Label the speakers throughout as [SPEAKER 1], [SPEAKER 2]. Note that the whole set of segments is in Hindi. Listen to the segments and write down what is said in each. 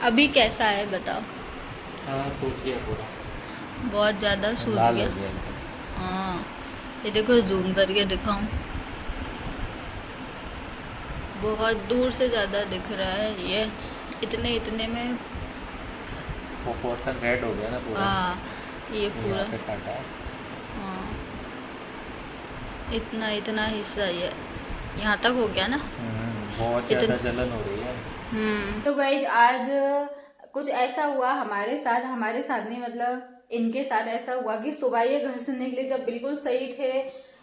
[SPEAKER 1] अभी कैसा है बताओ।
[SPEAKER 2] हाँ सूख गया पूरा,
[SPEAKER 1] बहुत ज़्यादा सूझ
[SPEAKER 2] लाल
[SPEAKER 1] गया।
[SPEAKER 2] हो गया एकदम।
[SPEAKER 1] हाँ, ये देखो जूम करके दिखाऊं, बहुत दूर से ज़्यादा दिख रहा है ये, इतने इतने में।
[SPEAKER 2] वो पोर्शन रेड हो गया ना पूरा,
[SPEAKER 1] हाँ, ये
[SPEAKER 2] जो यहाँ
[SPEAKER 1] पूरा।
[SPEAKER 2] पे काटा है।
[SPEAKER 1] हाँ, इतना इतना हिस्सा ये यहाँ तक हो गया ना।
[SPEAKER 2] बहुत ज़्यादा
[SPEAKER 1] इतना।
[SPEAKER 2] जलन हो रही है।
[SPEAKER 1] तो गाइज आज कुछ ऐसा हुआ हमारे साथ नहीं, मतलब इनके साथ ऐसा हुआ कि सुबह ये घर से निकले जब बिल्कुल सही थे,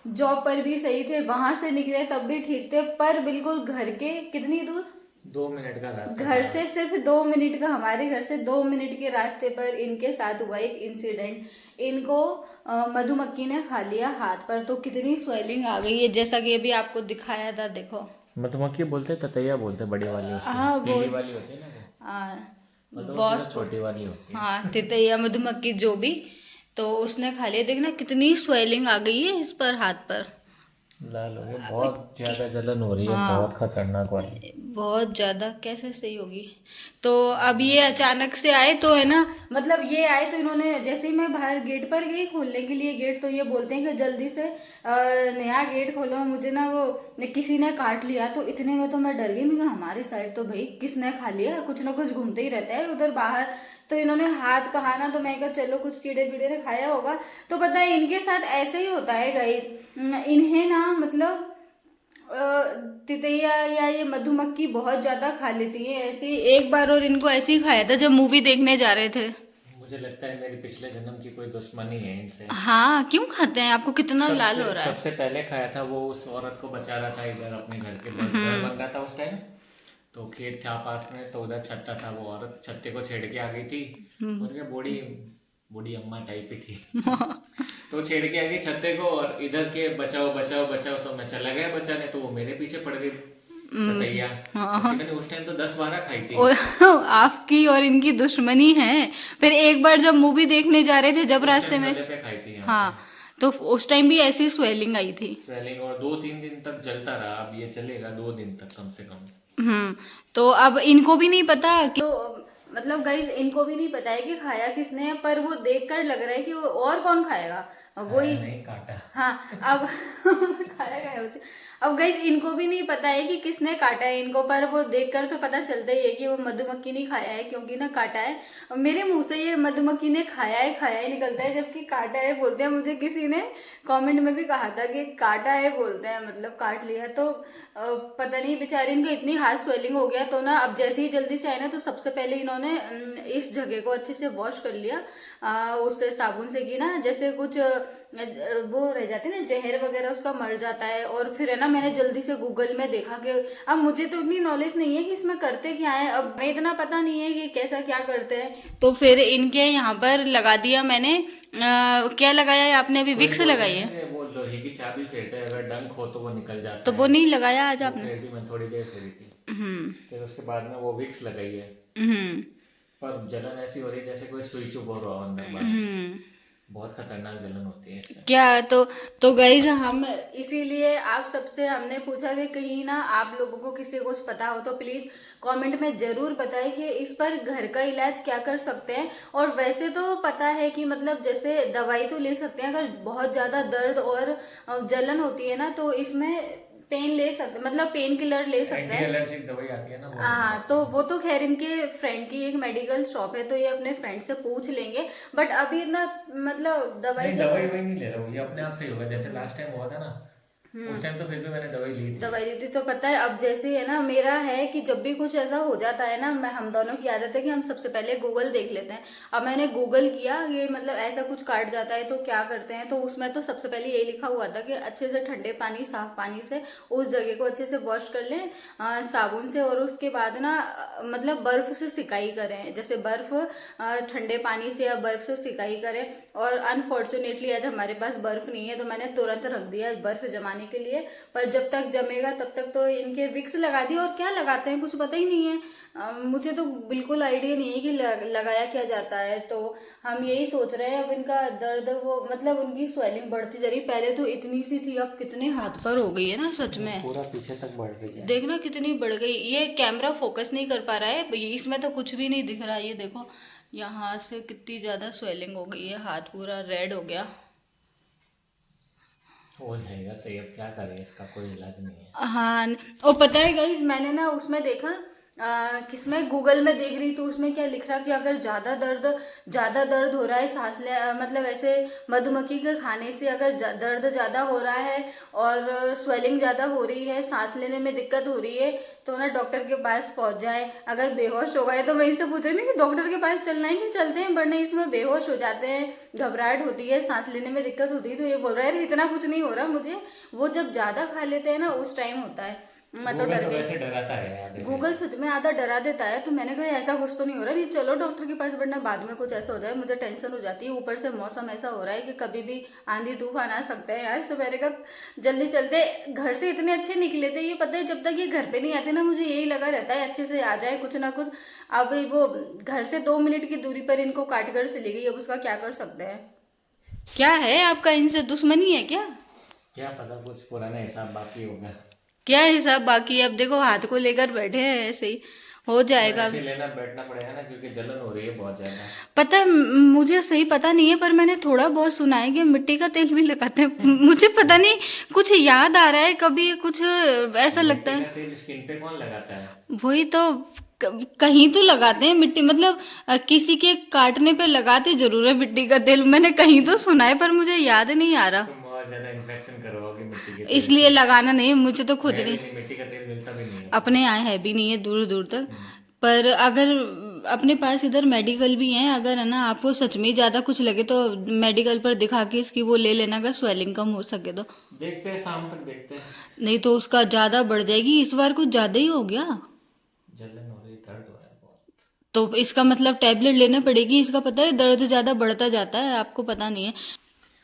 [SPEAKER 1] जॉब पर भी सही थे, वहां से निकले तब भी ठीक थे, पर बिल्कुल घर के कितनी दूर,
[SPEAKER 2] 2 मिनट का रास्ता
[SPEAKER 1] घर
[SPEAKER 2] था।
[SPEAKER 1] से सिर्फ 2 मिनट का, हमारे घर से 2 मिनट के रास्ते पर इनके साथ हुआ एक इंसिडेंट। इनको मधुमक्खी ने खा लिया हाथ पर, तो कितनी स्वेलिंग आ गई है, जैसा कि अभी आपको दिखाया था, देखो।
[SPEAKER 2] मधुमक्खी बोलते, ततैया बोलते, बड़ी वाली उसको,
[SPEAKER 1] हाँ वो
[SPEAKER 2] पीली वाली होती है ना वो। मधुमक्खी तो
[SPEAKER 1] वॉस्प।
[SPEAKER 2] छोटी वाली होती है।
[SPEAKER 1] हाँ, तितैया मधुमक्खी जो भी, तो उसने खा लिया। देखना कितनी स्वेलिंग आ गई है इस पर, हाथ पर।
[SPEAKER 2] लाल हो गया, बहुत ज़्यादा जलन हो रही है, बहुत
[SPEAKER 1] हाँ,
[SPEAKER 2] खतरनाक वाली।
[SPEAKER 1] बहुत ज्यादा, कैसे सही होगी। तो अब ये अचानक से आए तो है ना, मतलब ये आए तो इन्होंने, जैसे ही मैं बाहर गेट पर गई खोलने के लिए गेट, तो ये बोलते हैं कि जल्दी से नया गेट खोलो, मुझे ना वो किसी ने काट लिया। तो इतने में तो मैं डर गई, मैं कहा हमारी साइड तो भाई किसने खा लिया, कुछ ना कुछ घूमते ही रहता है उधर बाहर। तो इन्होंने हाथ कहा ना, तो मैं कहा चलो कुछ कीड़े पीड़े ने खाया होगा। तो पता है इनके साथ ऐसे ही होता है गाइस, इन्हें ना मतलब तितैया या ये मधुमक्खी बहुत ज्यादा खा लेती है ऐसे ही। एक बार और इनको ऐसे ही खाया था जब मूवी देखने जा रहे थे।
[SPEAKER 2] मुझे लगता है मेरी पिछले जन्म की कोई दुश्मनी है इनसे।
[SPEAKER 1] हाँ, क्यों खाते हैं, आपको कितना लाल हो
[SPEAKER 2] सबसे
[SPEAKER 1] रहा है।
[SPEAKER 2] सबसे पहले खाया था वो, उस औरत को बचा रहा था इधर, अपने घर के घर बन रहा था उस टाइम। तो खेत था पास में, तो उधर छत्ता था, वो औरत छत्ते को छेड़ के आ गई थी। और क्या बूढ़ी बूढ़ी अम्मा टाइप ही थी। तो छेड़ के आ गई छत्ते को, और इधर के बचाओ बचाओ बचाओ, तो मैं चला गया बचाने, तो वो मेरे पीछे पड़ गई ततैया। और
[SPEAKER 1] हाँ,
[SPEAKER 2] कितने, उस टाइम तो 10-12 खाई थी।
[SPEAKER 1] और आपकी और इनकी दुश्मनी है। फिर एक बार जब मूवी देखने जा रहे थे, जब
[SPEAKER 2] उस
[SPEAKER 1] रास्ते
[SPEAKER 2] टाइम
[SPEAKER 1] में।
[SPEAKER 2] गले पे खाई थी यहाँ पे।
[SPEAKER 1] हाँ, तो उस टाइम भी ऐसी स्वेलिंग आई थी।
[SPEAKER 2] स्वेलिंग, और 2-3 दिन तक जलता रहा, अब ये चलेगा 2 दिन तक कम से कम।
[SPEAKER 1] तो अब इनको भी नहीं पता कि तो, मतलब गाइस इनको भी नहीं पता है कि खाया किसने है, पर वो देखकर लग रहा है कि वो और कौन खाएगा, अब
[SPEAKER 2] खाया
[SPEAKER 1] वही।
[SPEAKER 2] नहीं, काटा।
[SPEAKER 1] हाँ, अब खाया गया उसे। अब गाइस इनको भी नहीं पता है कि किसने काटा है इनको, पर वो देखकर तो पता चलता ही है कि वो मधुमक्खी ने खाया है, क्योंकि ना काटा है। अब मेरे मुंह से ये मधुमक्खी ने खाया है निकलता है, जबकि काटा है बोलते हैं। मुझे किसी ने कमेंट में भी कहा था कि काटा है बोलते हैं, मतलब काट लिया। तो पता नहीं बेचारी इनको इतनी हार्ड स्वेलिंग हो गया, तो ना अब जैसे ही जल्दी से आए ना, तो सबसे पहले इन्होंने इस जगह को अच्छे से वॉश कर लिया, उससे साबुन से की ना, जैसे कुछ वो रह जाते ना जहर वगैरह, उसका मर जाता है। और फिर है ना, मैंने जल्दी से गूगल में देखा कि अब मुझे तो इतनी नॉलेज नहीं है कि इसमें करते क्या है, अब मैं इतना पता नहीं है कि कैसा क्या करते हैं। तो फिर इनके यहाँ पर लगा दिया मैंने, क्या लगाया है आपने, अभी
[SPEAKER 2] कोई
[SPEAKER 1] विक्स
[SPEAKER 2] बोलते
[SPEAKER 1] लगाई
[SPEAKER 2] हैं ना
[SPEAKER 1] है।
[SPEAKER 2] कि वो लोहे की चाबी फेरते हैं, अगर डंक हो तो वो निकल
[SPEAKER 1] तो
[SPEAKER 2] जाता
[SPEAKER 1] वो
[SPEAKER 2] है।
[SPEAKER 1] नहीं लगाया आज
[SPEAKER 2] वो
[SPEAKER 1] आपने।
[SPEAKER 2] फेर दी, मैं थोड़ी देर फेरी थी।
[SPEAKER 1] हम्म।
[SPEAKER 2] फिर उसके बाद में वो विक्स लगाई है।
[SPEAKER 1] हम्म।
[SPEAKER 2] पर जलन ऐसी हो रही है जैसे कोई सुई चुभ हो रहा हो अंदर बाहर।
[SPEAKER 1] हम्म।
[SPEAKER 2] बहुत खतरनाक जलन होती है इससे।
[SPEAKER 1] क्या तो गाइज हम इसीलिए आप सबसे हमने पूछा कि कहीं ना आप लोगों को किसी को कुछ पता हो तो प्लीज कमेंट में जरूर बताएं कि इस पर घर का इलाज क्या कर सकते हैं। और वैसे तो पता है कि मतलब जैसे दवाई तो ले सकते हैं, अगर बहुत ज्यादा दर्द और जलन होती है ना, तो इसमें पेन ले सकते, मतलब पेन किलर ले सकते
[SPEAKER 2] एंटी
[SPEAKER 1] हैं।
[SPEAKER 2] एलर्जिक दवाई आती है ना, वो लेनी
[SPEAKER 1] हाँ,
[SPEAKER 2] पड़ती
[SPEAKER 1] तो
[SPEAKER 2] है।
[SPEAKER 1] वो तो खैर इनके फ्रेंड की एक मेडिकल शॉप है, तो ये अपने फ्रेंड से पूछ लेंगे। बट अभी इतना मतलब दवाई
[SPEAKER 2] नहीं,
[SPEAKER 1] जैसे
[SPEAKER 2] दवाई वही नहीं ले रहा हूँ, ये अपने आप से ही होगा, जैसे लास्ट टाइम हुआ था ना। उस टाइम तो फिर भी मैंने दवाई ली थी।
[SPEAKER 1] दवाई दी थी। तो पता है अब जैसे है ना, मेरा है कि जब भी कुछ ऐसा हो जाता है ना, मैं हम दोनों की आदत है कि हम सबसे पहले गूगल देख लेते हैं। अब मैंने गूगल किया ये, मतलब ऐसा कुछ काट जाता है तो क्या करते हैं, तो उसमें तो सबसे पहले यही लिखा हुआ था कि अच्छे से ठंडे पानी, साफ पानी से उस जगह को अच्छे से वॉश कर लें साबुन से, और उसके बाद ना मतलब बर्फ से सिकाई करें, जैसे बर्फ ठंडे पानी से या बर्फ से सिकाई करें। और अनफॉर्चुनेटली आज हमारे पास बर्फ नहीं है, तो मैंने तुरंत रख दिया बर्फ जमाने जमाने के लिए, पर जब तक जमेगा तब तक तो इनके विक्स लगा दी। और क्या लगाते हैं कुछ पता ही नहीं है, मुझे तो बिल्कुल आइडिया नहीं है कि लगाया क्या जाता है। तो हम यही सोच रहे हैं, अब इनका दर्द वो मतलब उनकी स्वेलिंग बढ़ती जा रही, पहले तो इतनी सी थी, अब कितने हाथ पर हो गई है ना, सच में
[SPEAKER 2] पूरा पीछे तक बढ़ रही है।
[SPEAKER 1] देखना कितनी बढ़ गई। ये कैमरा फोकस नहीं कर पा रहा है, इसमें तो कुछ भी नहीं दिख रहा। ये देखो यहाँ से कितनी ज्यादा स्वेलिंग हो गई है, हाथ पूरा रेड हो गया।
[SPEAKER 2] हो जाएगा सही, अब क्या करें, इसका कोई इलाज नहीं है।
[SPEAKER 1] हाँ, और पता है गाइस, मैंने ना उसमें देखा किसमें, गूगल में देख रही तो उसमें क्या लिख रहा कि अगर ज्यादा दर्द हो रहा है, सांस ले मतलब ऐसे मधुमक्खी के खाने से अगर दर्द ज्यादा हो रहा है और स्वेलिंग ज्यादा हो रही है, सांस लेने में दिक्कत हो रही है, तो ना डॉक्टर के पास पहुंच जाए। अगर बेहोश हो गए तो मैं इनसे पूछ रही हूँ कि डॉक्टर के पास चलना है कि चलते हैं, वरना इसमें बेहोश हो जाते हैं, घबराहट होती है, सांस लेने में दिक्कत होती है। तो ये बोल रहा है इतना कुछ नहीं हो रहा मुझे, वो जब ज्यादा खा लेते हैं ना उस टाइम होता है। मैं तो
[SPEAKER 2] गूगल
[SPEAKER 1] डर
[SPEAKER 2] तो
[SPEAKER 1] गई।
[SPEAKER 2] वैसे डराता है यार,
[SPEAKER 1] गूगल सच में आधा डरा देता है। तो मैंने कहा ऐसा कुछ तो नहीं हो रहा, नहीं चलो डॉक्टर के पास, वरना बाद में कुछ ऐसा हो जाए, मुझे टेंशन हो जाती है। ऊपर से मौसम ऐसा हो रहा है कि कभी भी आंधी तूफान आ सकते हैं आज। तो मैंने कहा जल्दी चलते, घर से इतने अच्छे निकले थे, ये पता है जब तक ये घर पे नहीं आते ना, मुझे यही लगा रहता है अच्छे से आ जाए कुछ ना कुछ। अब वो घर से 2 मिनट की दूरी पर इनको काट कर चली गई, अब उसका क्या कर सकते हैं। क्या है आपका इनसे दुश्मनी है क्या?
[SPEAKER 2] क्या पता, कुछ पुराना हिसाब बाकी होगा।
[SPEAKER 1] क्या हिसाब बाकी है? अब देखो हाथ को लेकर बैठे हैं, ऐसे ही हो जाएगा।
[SPEAKER 2] ऐसे लेना बैठना पड़ेगा ना, क्योंकि जलन हो रही है बहुत ज्यादा।
[SPEAKER 1] पता है मुझे सही पता नहीं है, पर मैंने थोड़ा बहुत सुना है कि मिट्टी का तेल भी लगाते हैं। मुझे पता नहीं, कुछ याद आ रहा है कभी कुछ ऐसा लगता
[SPEAKER 2] मिट्टी
[SPEAKER 1] है।
[SPEAKER 2] का तेल स्किन पे कौन लगाता है?
[SPEAKER 1] वही तो, कहीं तो लगाते हैं मिट्टी, मतलब किसी के काटने पे लगाते जरूर है मिट्टी का तेल। मैंने कहीं तो सुना है पर मुझे याद नहीं आ रहा,
[SPEAKER 2] तुम बहुत ज्यादा इन्फेक्शन करवाओगे मिट्टी के तेल
[SPEAKER 1] इसलिए
[SPEAKER 2] से।
[SPEAKER 1] लगाना नहीं। मुझे तो खुद
[SPEAKER 2] है भी
[SPEAKER 1] नहीं,
[SPEAKER 2] नहीं, मिट्टी का तेल मिलता भी नहीं है।
[SPEAKER 1] अपने यहाँ है भी नहीं है दूर दूर तक। पर अगर अपने पास इधर मेडिकल भी हैं, अगर है ना आपको सच में ज़्यादा कुछ लगे तो मेडिकल पर दिखा के इसकी वो ले लेना, अगर स्वेलिंग कम हो सके तो।
[SPEAKER 2] देखते हैं, शाम तक देखते हैं।
[SPEAKER 1] नहीं तो उसका ज़्यादा बढ़ जाएगी, इस बार कुछ ज़्यादा ही हो गया।
[SPEAKER 2] जलन हो रही, दर्द हो रहा है बहुत।
[SPEAKER 1] तो इसका मतलब टैबलेट लेना पड़ेगी इसका, पता है दर्द ज़्यादा बढ़ता जाता है, आपको पता नहीं है।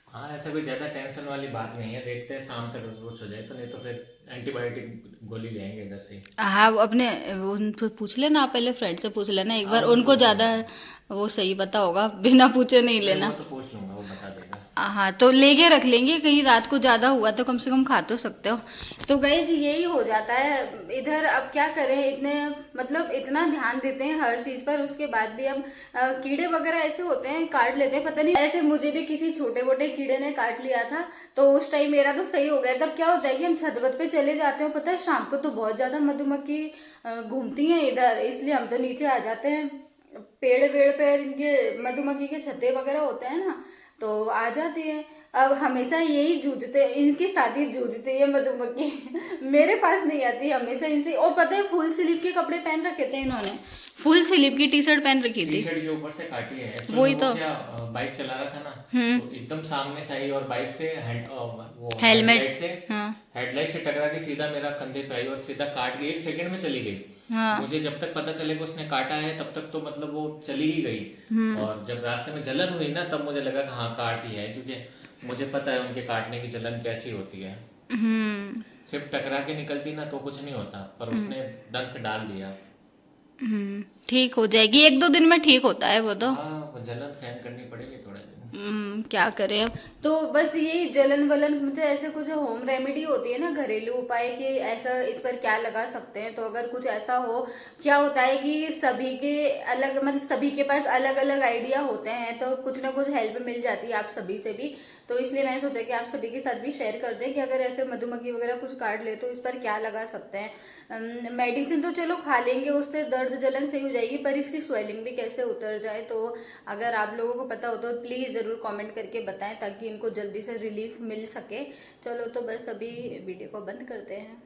[SPEAKER 2] हाँ, ऐसा कोई ज्यादा टेंशन वाली बात नहीं है, देखते हैं शाम तक कुछ हो जाए तो, नहीं तो फिर एंटीबायोटिक गोली लेंगे इधर से।
[SPEAKER 1] हाँ, वो अपने उनको पूछ लेना, आप पहले फ्रेंड से पूछ लेना एक बार,
[SPEAKER 2] हाँ, वो
[SPEAKER 1] उनको
[SPEAKER 2] पूछ
[SPEAKER 1] ज़्यादा वो सही पता होगा, बिना पूछे नहीं
[SPEAKER 2] नहीं,
[SPEAKER 1] लेना।
[SPEAKER 2] वो तो पूछ लूंगा, वो बता देगा।
[SPEAKER 1] हाँ, तो लेके रख लेंगे, कहीं रात को ज्यादा हुआ तो कम से कम खा तो सकते हो। तो गाइस यही हो जाता है इधर। अब क्या करें, इतने मतलब इतना ध्यान देते हैं हर चीज पर, उसके बाद भी अब कीड़े वगैरह ऐसे होते हैं काट लेते हैं, पता नहीं ऐसे मुझे भी किसी छोटे मोटे कीड़े ने काट लिया था। तो उस टाइम मेरा तो सही हो गया। तब क्या होता है कि हम छत वत पे चले जाते हैं, पता है शाम को तो बहुत ज्यादा मधुमक्खी घूमती हैं इधर, इसलिए हम तो नीचे आ जाते हैं। पेड़ वेड़ पे इनके मधुमक्खी के छत्ते वगैरह होते हैं ना, तो आ जाती है। अब हमेशा यही जूझते, इनके साथ ही जूझती है मधुमक्खी मेरे पास नहीं आती हमेशा इनसे। और पता है फुल स्लीव के कपड़े पहन रखे थे इन्होंने, फुल स्लीव की टी शर्ट पहन रखी
[SPEAKER 2] टी
[SPEAKER 1] थी।
[SPEAKER 2] शर्ट के ऊपर से काटी है। Actually
[SPEAKER 1] वही
[SPEAKER 2] वो
[SPEAKER 1] तो।
[SPEAKER 2] क्या, बाइक चला रहा था ना, तो एकदम सामने से आई और बाइक से वो
[SPEAKER 1] हेलमेट।
[SPEAKER 2] हेडलाइट से,
[SPEAKER 1] हाँ
[SPEAKER 2] हेडलाइट से टकरा के सीधा मेरा कंधे पे आई और सीधा काट के 1 सेकंड में चली गई।
[SPEAKER 1] हाँ।
[SPEAKER 2] मुझे जब तक पता चलेगा उसने काटा है तब तक तो मतलब वो चली ही गई। और जब रास्ते में जलन हुई ना, तब मुझे लगा कि हाँ काट ही है, क्योंकि मुझे पता है उनके काटने की जलन कैसी होती है। सिर्फ टकरा के निकलती ना तो कुछ नहीं होता, पर उसने डंक डाल दिया।
[SPEAKER 1] ठीक हो जाएगी, 1-2 दिन में ठीक होता है वो तो।
[SPEAKER 2] हाँ, वो जलन सहन करनी पड़ेगी थोड़े दिन।
[SPEAKER 1] क्या करें अब। तो बस यही जलन वलन, मुझे ऐसे कुछ होम रेमेडी होती है ना, घरेलू उपाय कि ऐसा इस पर क्या लगा सकते हैं। तो अगर कुछ ऐसा हो, क्या होता है कि सभी के अलग, मतलब सभी के पास अलग अलग आइडिया होते हैं, तो कुछ ना कुछ हेल्प मिल जाती है आप सभी से भी। तो इसलिए मैंने सोचा कि आप सभी के साथ भी शेयर कर दें कि अगर ऐसे मधुमक्खी वगैरह कुछ काट ले तो इस पर क्या लगा सकते हैं। मेडिसिन तो चलो खा लेंगे, उससे दर्द जलन सही हो जाएगी, पर इसकी स्वेलिंग भी कैसे उतर जाए। तो अगर आप लोगों को पता हो तो प्लीज़ ज़रूर कमेंट करके बताएं, ताकि इनको जल्दी से रिलीफ मिल सके। चलो तो बस अभी वीडियो को बंद करते हैं।